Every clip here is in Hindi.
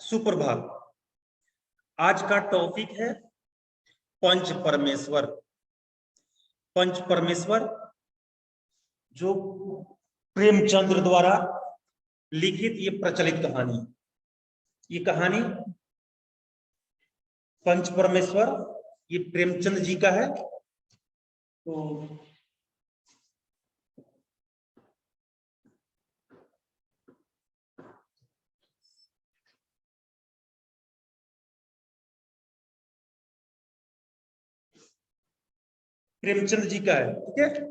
सुप्रभात। आज का टॉपिक है पंच परमेश्वर। पंच परमेश्वर जो प्रेमचंद्र द्वारा लिखित ये प्रचलित कहानी, ये कहानी पंच परमेश्वर ये प्रेमचंद जी का है। तो प्रेमचंद जी का है, ठीक है।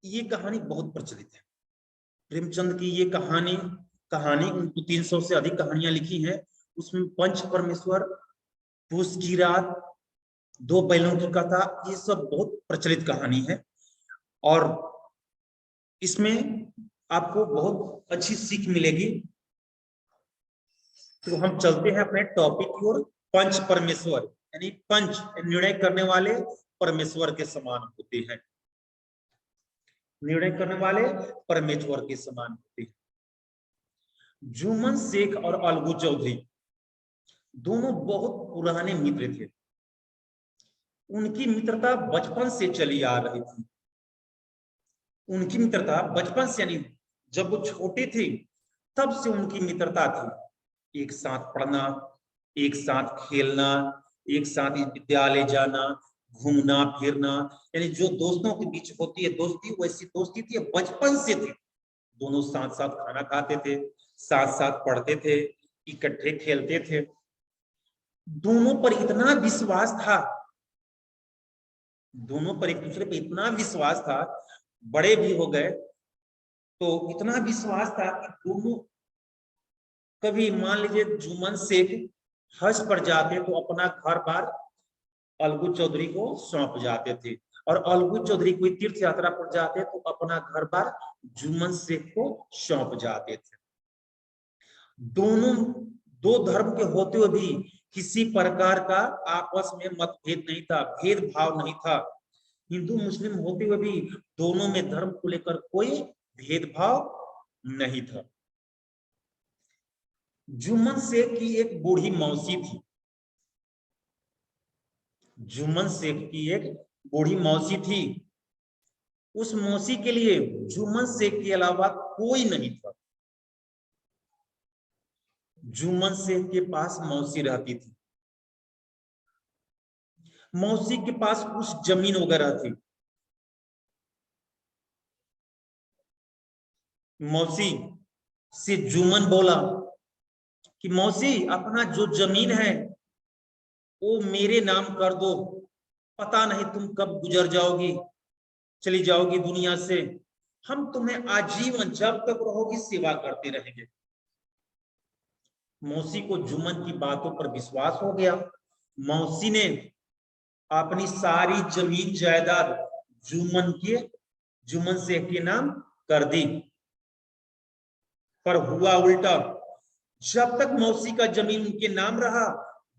ये कहानी बहुत प्रचलित है। प्रेमचंद की ये कहानी उनको 300 से अधिक कहानियां लिखी हैं। उसमें पंच परमेश्वर, पूस की रात, दो बैलों की कथा, ये सब बहुत प्रचलित कहानी है और इसमें आपको बहुत अच्छी सीख मिलेगी। तो हम चलते हैं अपने टॉपिक की ओर। पंच परमेश्वर यानी पंच निर्णय करने वाले परमेश्वर के समान होते हैं। निर्णय करने वाले परमेश्वर के समान होते हैं। जुम्मन शेख और अलगू चौधरी दोनों बहुत पुराने मित्र थे। उनकी मित्रता बचपन से चली आ रही थी। उनकी मित्रता बचपन से यानी जब वो छोटे थे तब से उनकी मित्रता थी। एक साथ पढ़ना, एक साथ खेलना, एक साथ विद्यालय जाना, घूमना फिरना, यानी जो दोस्तों के बीच होती है दोस्ती, वैसी दोस्ती थी, बचपन से थी। दोनों साथ साथ खाना खाते थे, साथ साथ पढ़ते थे, इकट्ठे खेलते थे। दोनों पर इतना विश्वास था, दोनों पर एक दूसरे पे इतना विश्वास था, बड़े भी हो गए तो इतना विश्वास था कि दोनों कभी मान लीजिए जुम्मन शेख हज पर जाते तो अपना घर बार अलगू चौधरी को सौंप जाते थे, और अलगू चौधरी कोई तीर्थ यात्रा पर जाते तो अपना घर बार जुम्मन शेख को सौंप जाते थे। दोनों दो धर्म के होते हुए भी किसी प्रकार का आपस में मतभेद नहीं था, भेदभाव नहीं था। हिंदू मुस्लिम होते हुए भी दोनों में धर्म को लेकर कोई भेदभाव नहीं था। जुम्मन शेख की एक बूढ़ी मौसी थी। जुम्मन शेख की एक बूढ़ी मौसी थी। उस मौसी के लिए जुम्मन शेख के अलावा कोई नहीं था। जुम्मन शेख के पास मौसी रहती थी। मौसी के पास कुछ जमीन वगैरह थी। मौसी से जुम्मन बोला कि मौसी अपना जो जमीन है वो मेरे नाम कर दो, पता नहीं तुम कब गुजर जाओगी, चली जाओगी दुनिया से, हम तुम्हें आजीवन जब तक रहोगी सेवा करते रहेंगे। मौसी को जुम्मन की बातों पर विश्वास हो गया। मौसी ने अपनी सारी जमीन जायदाद जुम्मन शेख के नाम कर दी। पर हुआ उल्टा। जब तक मौसी का जमीन उनके नाम रहा,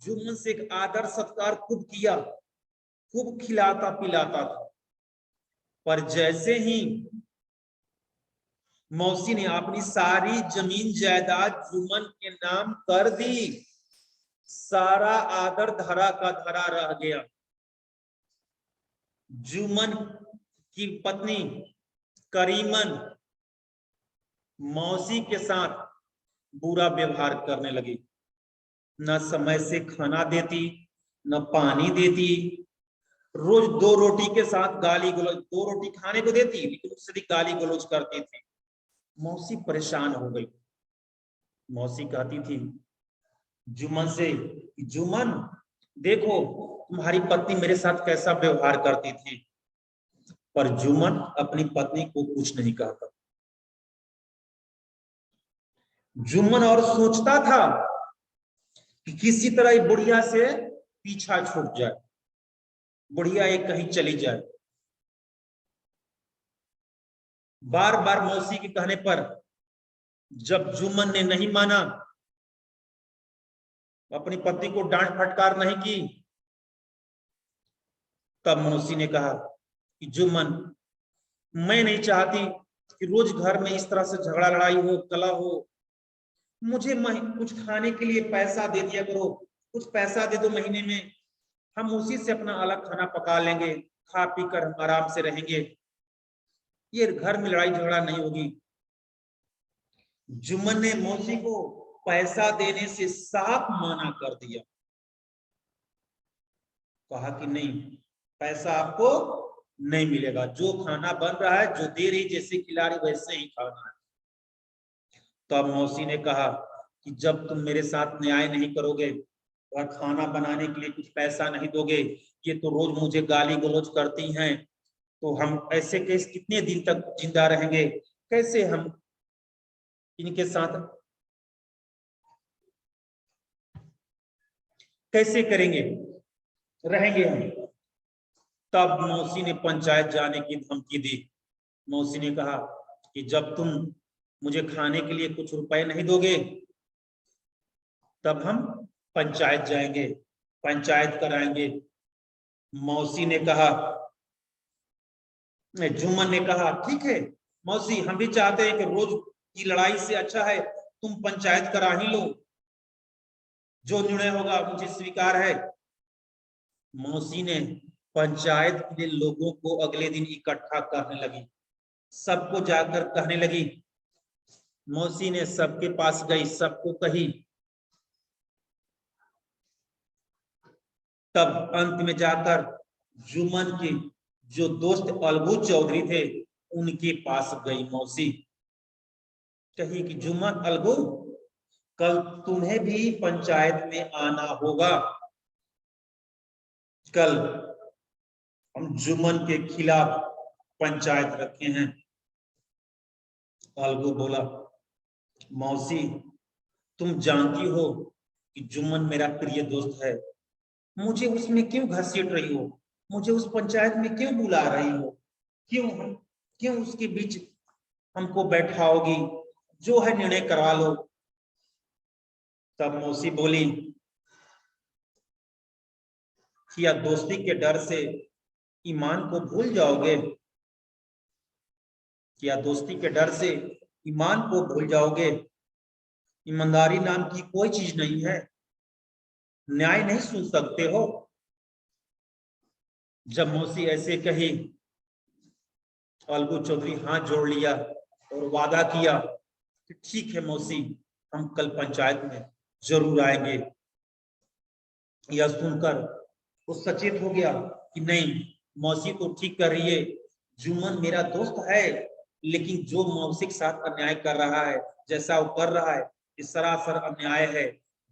जुम्मन शेख आदर सत्कार खूब किया, खूब खिलाता पिलाता था। पर जैसे ही मौसी ने अपनी सारी जमीन जायदाद जुम्मन के नाम कर दी, सारा आदर धरा का धरा रह गया। जुम्मन की पत्नी करीमन मौसी के साथ बुरा व्यवहार करने लगी। न समय से खाना देती, न पानी देती, रोज दो रोटी के साथ गाली गलौज, दो रोटी खाने को देती लेकिन उससे भी गाली गलौज करती थी। मौसी परेशान हो गई। मौसी कहती थी जुम्मन से, जुम्मन देखो तुम्हारी पत्नी मेरे साथ कैसा व्यवहार करती थी। पर जुम्मन अपनी पत्नी को कुछ नहीं कहता। जुम्मन और सोचता था कि किसी तरह बुढ़िया से पीछा छूट जाए, बुढ़िया एक कहीं चली जाए। बार बार मौसी के कहने पर जब जुम्मन ने नहीं माना, अपनी पत्नी को डांट फटकार नहीं की, तब मौसी ने कहा कि जुम्मन मैं नहीं चाहती कि रोज घर में इस तरह से झगड़ा लड़ाई हो, कलह हो। मुझे कुछ खाने के लिए पैसा दे दिया करो, कुछ पैसा दे दो महीने में, हम उसी से अपना अलग खाना पका लेंगे, खा पी कर हम आराम से रहेंगे, ये घर में लड़ाई झगड़ा नहीं होगी। जुम्मन ने मौसी को पैसा देने से साफ मना कर दिया। कहा कि नहीं, पैसा आपको नहीं मिलेगा, जो खाना बन रहा है, जो दे रही, जैसे खिला रही वैसे ही खाना है। तब मौसी ने कहा कि जब तुम मेरे साथ न्याय नहीं करोगे और खाना बनाने के लिए कुछ पैसा नहीं दोगे, ये तो रोज मुझे गाली गलौज करती हैं, तो हम ऐसे कैसे कितने दिन तक जिंदा रहेंगे, कैसे हम इनके साथ कैसे करेंगे, रहेंगे हम। तब मौसी ने पंचायत जाने की धमकी दी। मौसी ने कहा कि जब तुम मुझे खाने के लिए कुछ रुपए नहीं दोगे, तब हम पंचायत जाएंगे, पंचायत कराएंगे। मौसी ने कहा, जुम्मन ने कहा, ठीक है मौसी, हम भी चाहते हैं कि रोज की लड़ाई से अच्छा है तुम पंचायत करा ही लो, जो निर्णय होगा मुझे स्वीकार है। मौसी ने पंचायत के लोगों को अगले दिन इकट्ठा करने लगी, सबको जाकर कहने लगी। मौसी ने सबके पास गई, सबको कही। तब अंत में जाकर जुम्मन के जो दोस्त अलगू चौधरी थे, उनके पास गई मौसी। कही कि जुम्मन, अलगू, कल तुम्हें भी पंचायत में आना होगा, कल हम जुम्मन के खिलाफ पंचायत रखे हैं। अलगू बोला, मौसी, तुम जानती हो कि जुम्मन मेरा प्रिय दोस्त है, मुझे उसमें क्यों घसीट रही हो, मुझे उस पंचायत में क्यों बुला रही हो, क्यों उसके बीच हमको बैठाओगी, जो है निर्णय करवा लो। तब मौसी बोली, क्या दोस्ती के डर से ईमान को भूल जाओगे, क्या दोस्ती के डर से ईमान को भूल जाओगे, ईमानदारी नाम की कोई चीज नहीं है, न्याय नहीं सुन सकते हो। जब मौसी ऐसे कही, अलगू चौधरी हाथ जोड़ लिया और वादा किया कि ठीक है मौसी, हम कल पंचायत में जरूर आएंगे। यह सुनकर वो सचेत हो गया कि नहीं, मौसी तो ठीक कर रही है, जुम्मन मेरा दोस्त है, लेकिन जो मौसी के साथ अन्याय कर रहा है, जैसा वो कर रहा है, ये सरासर अन्याय है,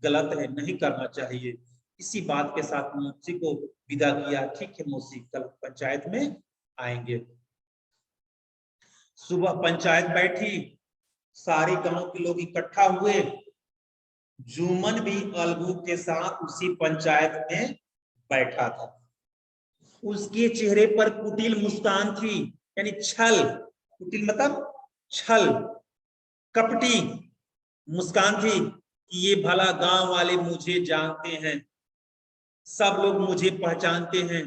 गलत है, नहीं करना चाहिए। इसी बात के साथ मौसी को विदा किया। ठीक है मौसी, कल पंचायत में आएंगे। सुबह पंचायत बैठी, सारे गांव के लोग इकट्ठा हुए। जुम्मन भी अलगू के साथ उसी पंचायत में बैठा था। उसके चेहरे पर कुटिल मुस्कान थी, यानी छल, कुटिल मतलब छल, कपटी मुस्कान थी कि ये भला गांव वाले मुझे जानते हैं, सब लोग मुझे पहचानते हैं,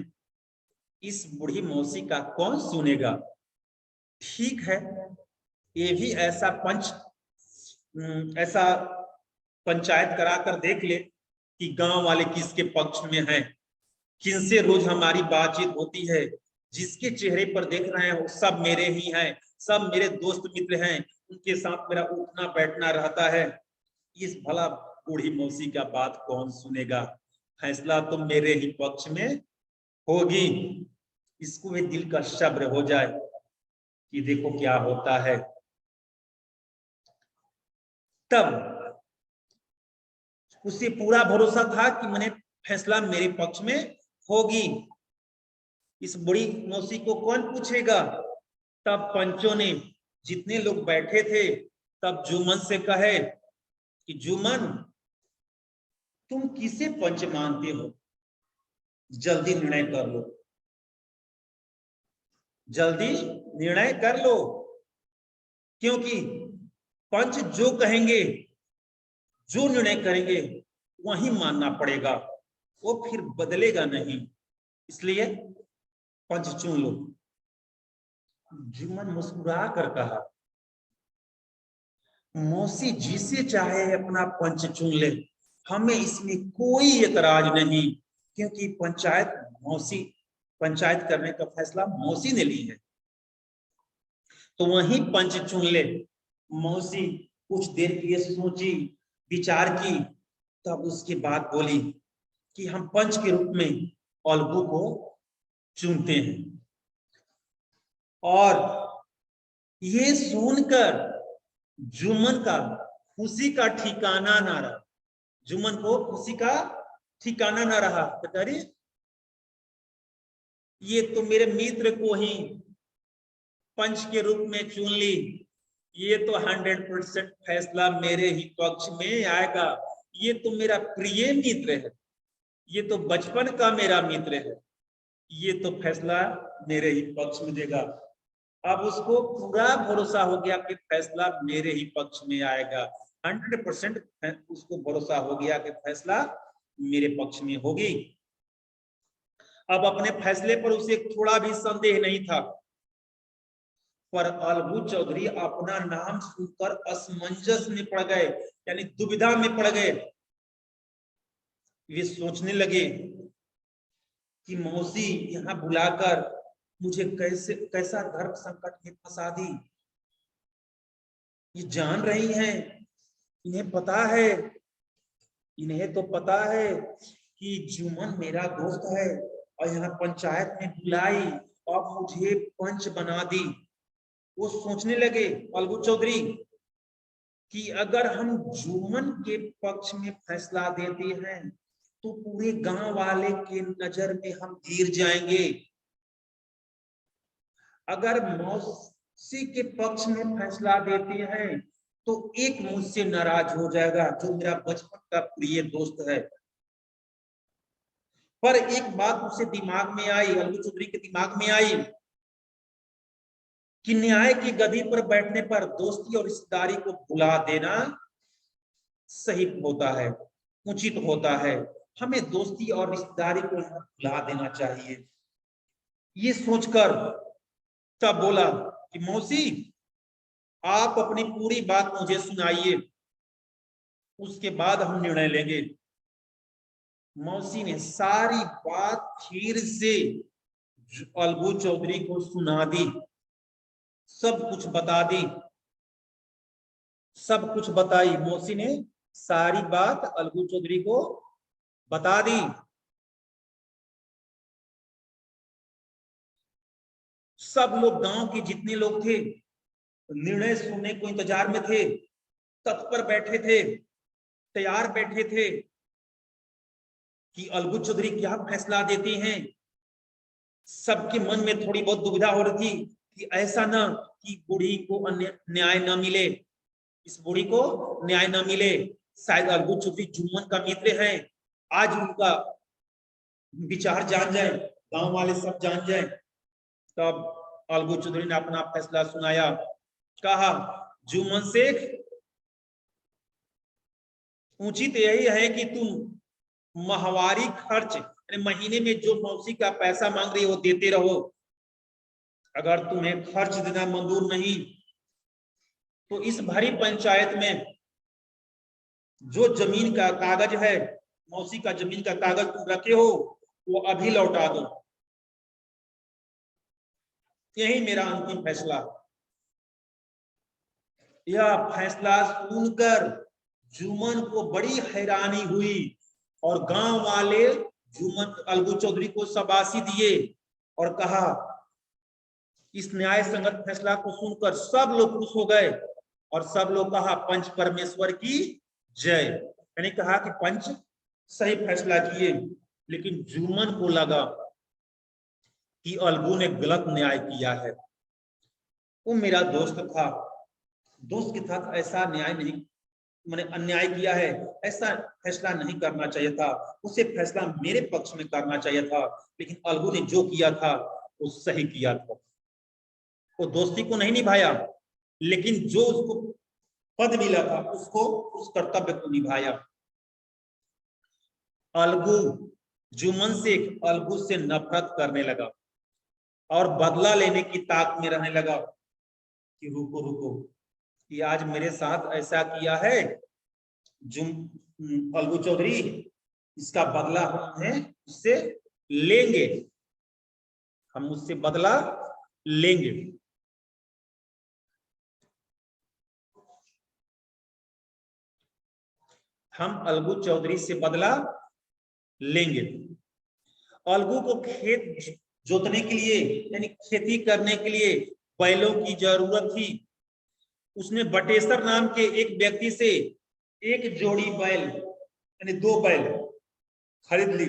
इस बूढ़ी मौसी का कौन सुनेगा। ठीक है, ये भी ऐसा ऐसा पंचायत कराकर देख ले कि गांव वाले किसके पक्ष में हैं, किनसे रोज हमारी बातचीत होती है, जिसके चेहरे पर देख रहे हैं वो सब मेरे ही हैं, सब मेरे दोस्त मित्र हैं, उनके साथ मेरा उठना बैठना रहता है। इस भला बूढ़ी मौसी का बात कौन सुनेगा, फैसला तो मेरे ही पक्ष में होगी। इसको भी दिल का सब्र हो जाए कि देखो क्या होता है। तब उसे पूरा भरोसा था कि मैंने फैसला मेरे पक्ष में होगी, इस बूढ़ी मौसी को कौन पूछेगा। तब पंचों ने, जितने लोग बैठे थे, तब जुम्मन से कहे कि जुम्मन, तुम किसे पंच मानते हो, जल्दी निर्णय कर लो, जल्दी निर्णय कर लो, क्योंकि पंच जो कहेंगे, जो निर्णय करेंगे वही मानना पड़ेगा, वो फिर बदलेगा नहीं, इसलिए पंच चुन लो। जुम्मन मुस्कुरा कर कहा, मौसी जिसे चाहे अपना पंच चुन ले, हमें इसमें कोई एतराज नहीं, क्योंकि पंचायत करने का फैसला मौसी ने ली है। तो वही पंच चुन ले। मौसी कुछ देर के लिए सोची, विचार की, तब उसके बाद बोली कि हम पंच के रूप में अलगू को चुनते हैं। और ये सुनकर जुम्मन का खुशी का ठिकाना ना रहा। जुम्मन को खुशी का ठिकाना ना रहा। अरे ये तो मेरे मित्र को ही पंच के रूप में चुन ली, ये तो 100% फैसला मेरे ही पक्ष में आएगा। ये तो मेरा प्रिय मित्र है, ये तो बचपन का मेरा मित्र है, ये तो फैसला मेरे ही पक्ष में देगा। अब उसको पूरा भरोसा हो गया कि फैसला मेरे ही पक्ष में आएगा। 100% उसको भरोसा हो गया कि फैसला मेरे पक्ष में होगी। अब अपने फैसले पर उसे थोड़ा भी संदेह नहीं था। पर अलगू चौधरी अपना नाम सुनकर असमंजस में पड़ गए, यानी दुविधा में पड़ गए। वे सोचने लगे कि मौसी यहाँ बुलाकर मुझे कैसा धर्म संकट में फंसा दी। ये जान रही हैं, इन्हें तो पता है कि जुम्मन मेरा दोस्त है, और यहाँ पंचायत में बुलाई और मुझे पंच बना दी। वो सोचने लगे अलगू चौधरी कि अगर हम जुम्मन के पक्ष में फैसला देते हैं तो पूरे गांव वाले के नजर में हम गिर जाएंगे। अगर मौसी के पक्ष में फैसला देते हैं तो एक मुझसे नाराज हो जाएगा, जो मेरा बचपन का प्रिय दोस्त है। पर एक बात उसे दिमाग में आई, अलगू चौधरी के दिमाग में आई कि न्याय की गद्दी पर बैठने पर दोस्ती और रिश्तेदारी को भुला देना सही होता है, उचित होता है। हमें दोस्ती और रिश्तेदारी को भुला देना चाहिए। ये सोचकर तब बोला कि मौसी आप अपनी पूरी बात मुझे सुनाइए, उसके बाद हम निर्णय लेंगे। मौसी ने सारी बात फिर से अलगू चौधरी को सुना दी, सब कुछ बता दी, सब कुछ बताई। मौसी ने सारी बात अलगू चौधरी को बता दी। सब लोग, गांव के जितने लोग थे, निर्णय सुनने को इंतजार में थे, तत्पर बैठे थे, तैयार बैठे थे कि अलगू चौधरी क्या फैसला देते हैं। सबके मन में थोड़ी बहुत दुविधा हो रही थी कि ऐसा ना कि बूढ़ी को न्याय न मिले, इस बूढ़ी को न्याय न मिले। शायद अलगू चौधरी जुम्मन का मित्र है, आज उनका विचार जान जाए, गांव वाले सब जान जाए। तब अलगू चौधरी ने अपना फैसला सुनाया। कहा, जुम्मन शेख, उचित यही है कि तुम माहवारी खर्च, महीने में जो मौसी का पैसा मांग रही है वो देते रहो। अगर तुम्हें खर्च देना मंजूर नहीं तो इस भरी पंचायत में जो जमीन का कागज है, मौसी का जमीन का कागज तुम रखे हो, वो अभी लौटा दो। यही मेरा अंतिम फैसला। यह फैसला सुनकर जुम्मन को बड़ी हैरानी हुई और गांव वाले अलगू चौधरी को शाबाशी दिए और कहा, इस न्याय संगत फैसला को सुनकर सब लोग खुश हो गए और सब लोग कहा, पंच परमेश्वर की जय। मैंने कहा कि पंच सही फैसला किए। लेकिन जुम्मन को लगा कि अलगू ने गलत न्याय किया है। वो मेरा दोस्त था, दोस्त के साथ ऐसा न्याय नहीं, मैंने अन्याय किया है, ऐसा फैसला नहीं करना चाहिए था। उसे फैसला मेरे पक्ष में करना चाहिए था। लेकिन अलगू ने जो किया था वो सही किया था। वो दोस्ती को नहीं निभाया, लेकिन जो उसको पद मिला था उसको, उस कर्तव्य को निभाया। अलगू, जुम्मन शेख अलगू से नफरत करने लगा। और बदला लेने की ताक में रहने लगा कि रुको रुको, कि आज मेरे साथ ऐसा किया है अलगू चौधरी, इसका बदला हम उससे लेंगे, हम उससे बदला लेंगे। हम अलगू चौधरी से बदला लेंगे। अलगू को खेत जोतने के लिए यानी खेती करने के लिए बैलों की जरूरत थी। उसने बटेश्वर नाम के एक व्यक्ति से एक जोड़ी बैल यानी 2 बैल खरीद ली।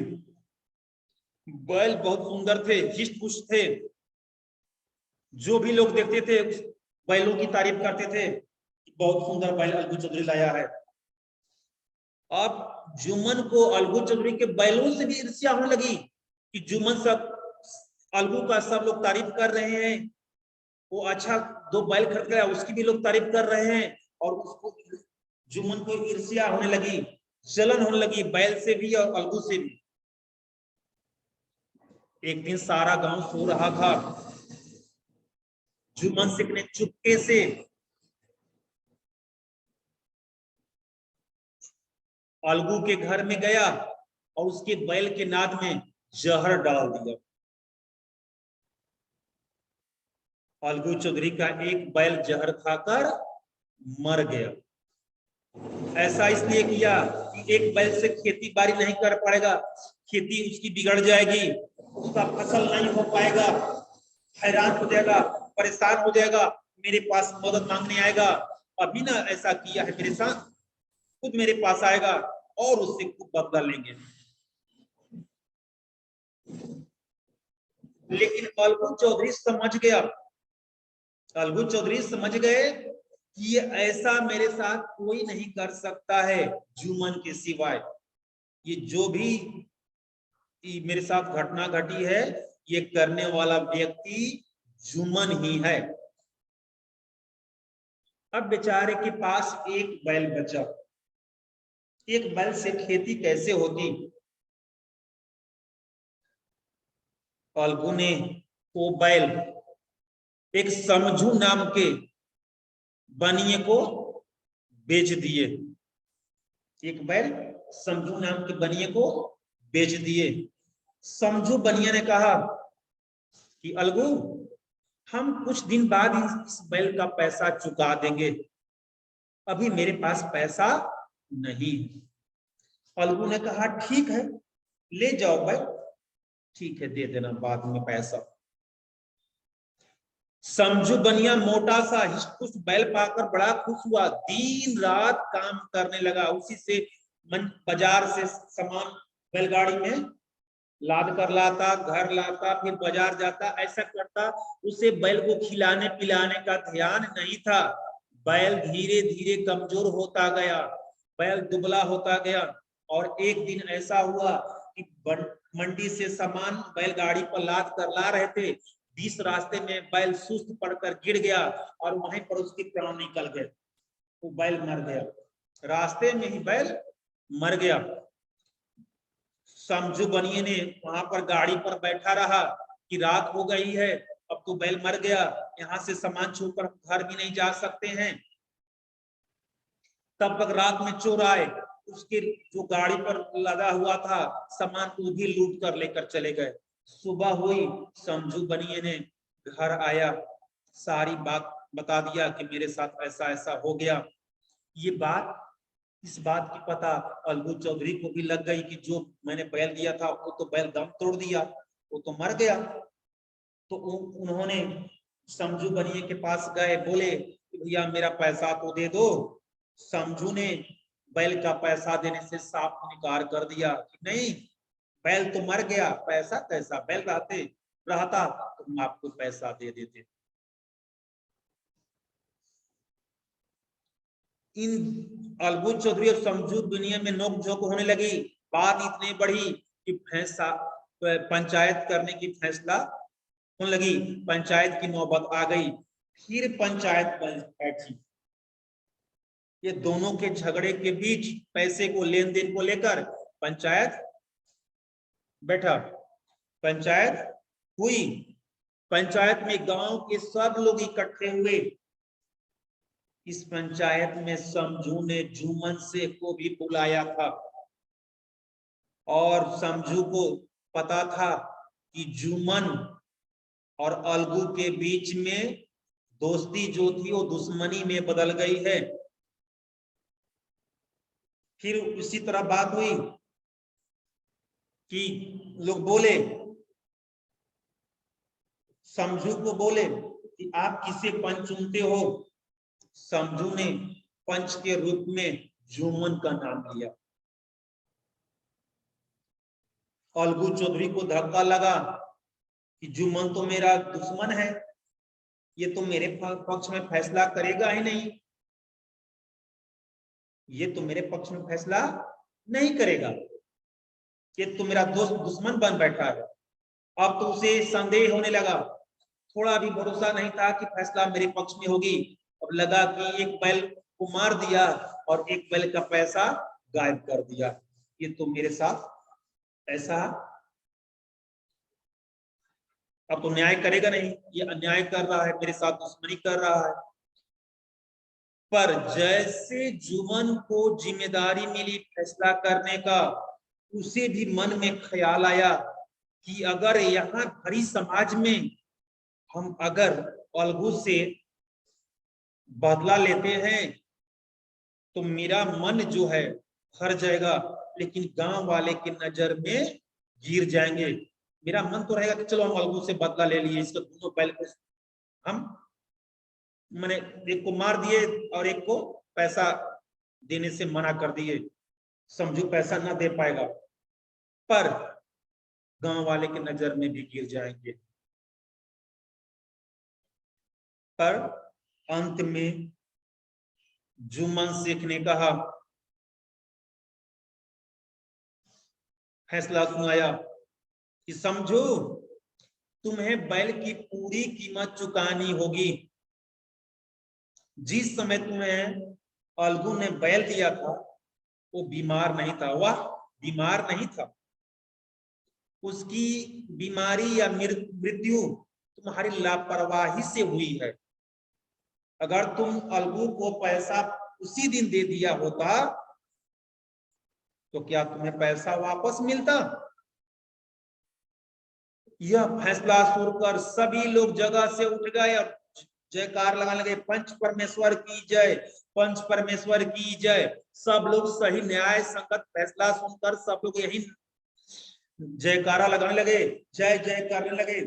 बैल बहुत सुंदर थे, हिष्ट पुष्ट थे, जो भी लोग देखते थे बैलों की तारीफ करते थे, बहुत सुंदर बैल अलगू चौधरी लाया है। अब जुम्मन को अलगू चौधरी के बैलों से भी ईर्ष्या होने लगी कि जुम्मन सब अलगू का सब लोग तारीफ कर रहे हैं, वो अच्छा 2 बैल खरीद गया, उसकी भी लोग तारीफ कर रहे हैं, और उसको जुम्मन को ईर्ष्या होने लगी, जलन होने लगी बैल से भी और अलगू से भी। एक दिन सारा गांव सो रहा था, जुम्मन सिंह ने चुपके से अलगू के घर में गया और उसके बैल के नाद में जहर डाल दिया। अलगू चौधरी का एक बैल जहर खाकर मर गया। ऐसा इसलिए किया कि एक बैल से खेती बाड़ी नहीं कर पाएगा, खेती उसकी बिगड़ जाएगी, उसका फसल नहीं हो पाएगा, हैरान हो जाएगा, परेशान हो जाएगा, मेरे पास मदद मांगने आएगा। अभी ना ऐसा किया है मेरे साथ, खुद मेरे पास आएगा और उससे खुद बदला लेंगे। लेकिन अलगू चौधरी समझ गया, अलगू चौधरी समझ गए कि ये ऐसा मेरे साथ कोई नहीं कर सकता है जुम्मन के सिवाय। ये जो भी मेरे साथ घटना घटी है, ये करने वाला व्यक्ति जुम्मन ही है। अब बेचारे के पास एक बैल बचा, एक बैल से खेती कैसे होगी? अलगू ने वो बैल एक समझू नाम के बनिए को बेच दिए। एक बैल समझू नाम के बनिए को बेच दिए। समझू बनिया ने कहा कि अलगू, हम कुछ दिन बाद इस बैल का पैसा चुका देंगे, अभी मेरे पास पैसा नहीं। अलगू ने कहा ठीक है, ले जाओ बैल, ठीक है दे देना बाद में पैसा। समझू बनिया मोटा सा हिष्ट बैल पाकर बड़ा खुश हुआ, दिन रात काम करने लगा, उसी से बाजार से सामान बैलगाड़ी में लाद कर लाता, घर लाता, फिर बाजार जाता, ऐसा करता। उसे बैल को खिलाने पिलाने का ध्यान नहीं था। बैल धीरे धीरे कमजोर होता गया, बैल दुबला होता गया। और एक दिन ऐसा हुआ कि मंडी से सामान बैलगाड़ी पर लाद कर ला रहे थे, बीच रास्ते में बैल सुस्त पड़कर गिर गया और वहीं पर उसके प्राण निकल गए, वो बैल मर गया, रास्ते में ही बैल मर गया। समझू बनिए ने वहां पर गाड़ी पर बैठा रहा कि रात हो गई है, अब तो बैल मर गया, यहाँ से सामान छोड़कर घर भी नहीं जा सकते हैं। तब तक रात में चोर आए, उसके जो गाड़ी पर लगा हुआ था सामान को भी लूट कर लेकर चले गए। सुबह हुई, समझू बनिए ने घर आया, सारी बात बता दिया कि मेरे साथ ऐसा ऐसा हो गया। ये बात, इस बात की पता अलगू चौधरी को भी लग गई कि जो मैंने बैल दिया था वो तो बैल दम तोड़ दिया, वो तो मर गया। तो उन्होंने समझू बनिए के पास गए, बोले कि भैया मेरा पैसा तो दे दो। समझू ने बैल का पैसा देने से साफ इनकार कर दिया कि नहीं, बैल तो मर गया, पैसा कैसा, बैल रहता तो हम आपको पैसा दे देते। इन अलगू चौधरी और समझू बनिया में नोकझोंक होने लगी। बात इतनी बढ़ी कि फैसला पंचायत करने की फैसला होने लगी, पंचायत की नौबत आ गई। फिर पंचायत बैठी, ये दोनों के झगड़े के बीच पैसे को लेन देन को लेकर पंचायत बैठा, पंचायत हुई। पंचायत में गांव के सब लोग इकट्ठे हुए। इस पंचायत में समझू ने जुम्मन शेख को भी बुलाया था और समझू को पता था कि जुम्मन और अलगू के बीच में दोस्ती जो थी वो दुश्मनी में बदल गई है। फिर उसी तरह बात हुई कि लोग बोले, समझू को बोले कि आप किसे पंच चुनते हो। समझू ने पंच के रूप में जुम्मन का नाम लिया। अलगू चौधरी को धक्का लगा कि जुम्मन तो मेरा दुश्मन है, ये तो मेरे पक्ष में फैसला करेगा ही नहीं, ये तो मेरे पक्ष में फैसला नहीं करेगा, ये तो मेरा दोस्त दुश्मन बन बैठा है। अब तो उसे संदेह होने लगा, थोड़ा भी भरोसा नहीं था कि फैसला मेरे पक्ष में होगी। अब लगा कि एक बैल को मार दिया और एक बैल का पैसा गायब कर दिया, ये तो मेरे साथ ऐसा अब तो न्याय करेगा नहीं, ये अन्याय कर रहा है, मेरे साथ दुश्मनी कर रहा है। पर जैसे जुम्मन को जिम्मेदारी मिली फैसला करने का, उसे भी मन में ख्याल आया कि अगर यहाँ भरी समाज में हम अगर अलगू से बदला लेते हैं तो मेरा मन जो है भर जाएगा, लेकिन गांव वाले की नजर में गिर जाएंगे। मेरा मन तो रहेगा कि चलो हम अलगू से बदला ले लिए, इसको दोनों बैल को हम मैंने एक को मार दिए और एक को पैसा देने से मना कर दिए, समझू पैसा ना दे पाएगा, पर गांव वाले की नजर में भी गिर जाएंगे। पर अंत में जुम्मन शेख ने कहा, फैसला सुनाया कि समझो तुम्हें बैल की पूरी कीमत चुकानी होगी। जिस समय तुम्हें अलगू ने बैल दिया था वो बीमार नहीं था, वह बीमार नहीं था, उसकी बीमारी या मृत्यु तुम्हारी लापरवाही से हुई है। अगर तुम अलगू को पैसा उसी दिन दे दिया होता तो क्या तुम्हें पैसा वापस मिलता? यह फैसला सुनकर सभी लोग जगह से उठ गए और जयकार लगाने लगे, पंच परमेश्वर की जय, पंच परमेश्वर की जय। सब लोग सही न्याय संगत फैसला सुनकर सब लोग यही जयकारा लगाने लगे, जय जय करने लगे।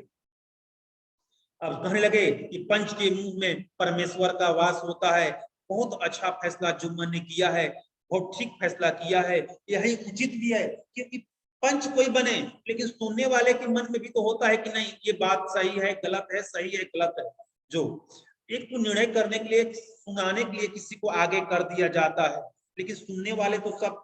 अब कहने लगे कि पंच के मुंह में परमेश्वर का वास होता है, बहुत अच्छा फैसला जुम्मन ने किया है, बहुत ठीक फैसला किया है, यही उचित भी है, क्योंकि पंच कोई बने लेकिन सुनने वाले के मन में भी तो होता है कि नहीं ये बात सही है गलत है, सही है गलत है। जो एक तो निर्णय करने के लिए, सुनाने के लिए किसी को आगे कर दिया जाता है, लेकिन सुनने वाले तो सब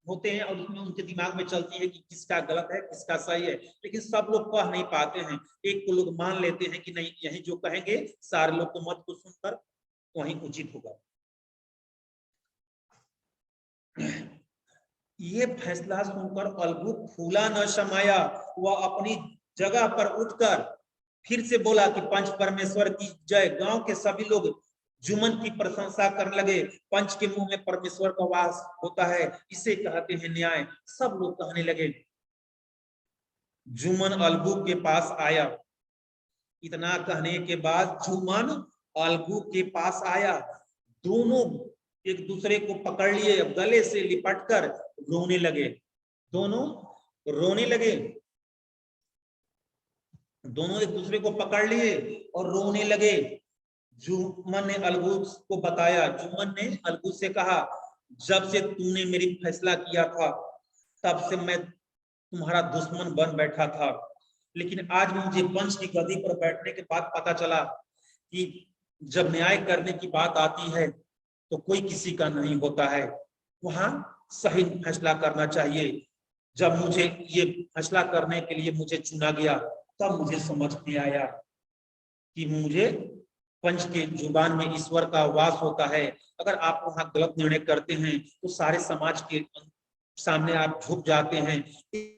होते हैं और उसमें उनके दिमाग में चलती है कि किसका गलत है किसका सही है, लेकिन सब लोग कह नहीं पाते हैं। एक को लोग मान लेते हैं कि नहीं यही जो कहेंगे सारे लोग तो मत को सुनकर वही उचित होगा। ये फैसला सुनकर अलगू फूला न समाया, वह अपनी जगह पर उठकर फिर से बोला कि पंच परमेश्वर की जय। गांव के सभी लोग जुम्मन की प्रशंसा करने लगे, पंच के मुंह में परमेश्वर का वास होता है, इसे कहते हैं न्याय। सब लोग कहने लगे। जुम्मन अलगू के पास आया, इतना कहने के बाद जुम्मन अलगू के पास आया, दोनों एक दूसरे को पकड़ लिए, गले से लिपटकर रोने लगे, दोनों रोने लगे, दोनों एक दूसरे को पकड़ लिए और रोने लगे। जुम्मन ने अलगू को बताया, जुम्मन ने अलगू से कहा, जब से तूने मेरी फैसला किया था तब से मैं तुम्हारा दुश्मन बन बैठा था, लेकिन आज मुझे पंच की गद्दी पर बैठने के बाद पता चला कि जब न्याय करने की बात आती है तो कोई किसी का नहीं होता है, वहां सही फैसला करना चाहिए। जब मुझे ये फैसला करने के लिए मुझे चुना गया तब मुझे समझ में आया कि मुझे पंच के जुबान में ईश्वर का वास होता है। अगर आप वहां गलत निर्णय करते हैं तो सारे समाज के सामने आप झुक जाते हैं।